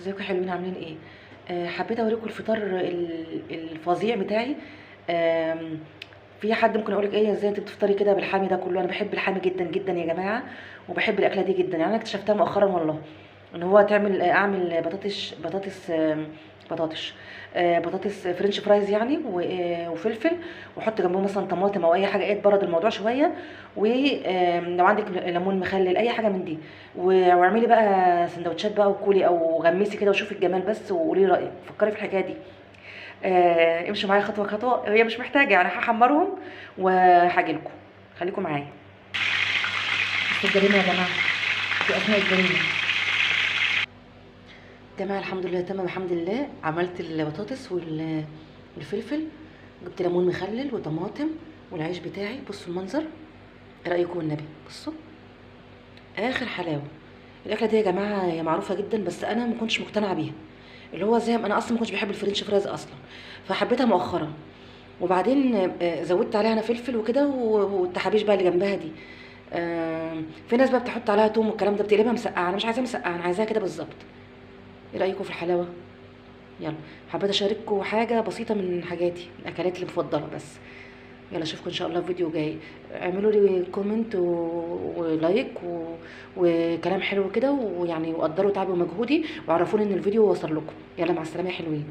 ازيكم يا حلوين عاملين ايه؟ حبيت اوريكم الفطار الفظيع بتاعي. آم، في حد ممكن اقولك ايه ازاي انت بتفطري كده بالحامي ده كله؟ انا بحب الحامي جدا جدا يا جماعه، وبحب الاكله دي جدا. يعني انا اكتشفتها مؤخرا والله، ان هو تعمل اعمل بطاطس فرنش فرايز يعني، وفلفل، واحط جنبهم مثلا طماطم او اي حاجه، ايه تبرد الموضوع شويه. ولو عندك ليمون مخلل اي حاجه من دي، واعملي بقى سندوتشات بقى وكولي، او غمسي كده وشوفي الجمال بس وقولي رايك. فكري في الحكايه دي. امشوا معايا خطوه خطوه، هي مش محتاجه يعني، هحمرهم وهاجي لكم. خليكم معايا. بس الجريمه يا جماعه، في اثناء الجريمه. جماعه الحمد لله تمام، الحمد لله عملت البطاطس والفلفل، جبت ليمون مخلل وطماطم والعيش بتاعي. بصوا المنظر، ايه رايكم والنبي؟ بصوا، اخر حلاوه. الاكله دي يا جماعه هي معروفه جدا، بس انا ما كنتش مقتنعه بيها. اللي هو زي ما انا اصلا ما كنتش بحب الفرنش فرايز اصلا، فحبيتها مؤخرا. وبعدين زودت عليها انا فلفل وكده، والتحابيش بقى اللي جنبها دي. في ناس بقى بتحط عليها توم والكلام ده، بتقلبها مسقعه. انا مش عايزاها مسقعه، انا عايزاها كده بالظبط. ايه رايكم في الحلاوه؟ يلا، حبيت اشارككم حاجه بسيطه من حاجاتي، الاكلات اللي بس. يلا اشوفكم ان شاء الله في فيديو جاي. اعملوا لي كومنت ولايك وكلام حلو كده، ويعني وقدروا تعبي ومجهودي، وعرفوني ان الفيديو وصل لكم. يلا مع السلامه يا حلوين.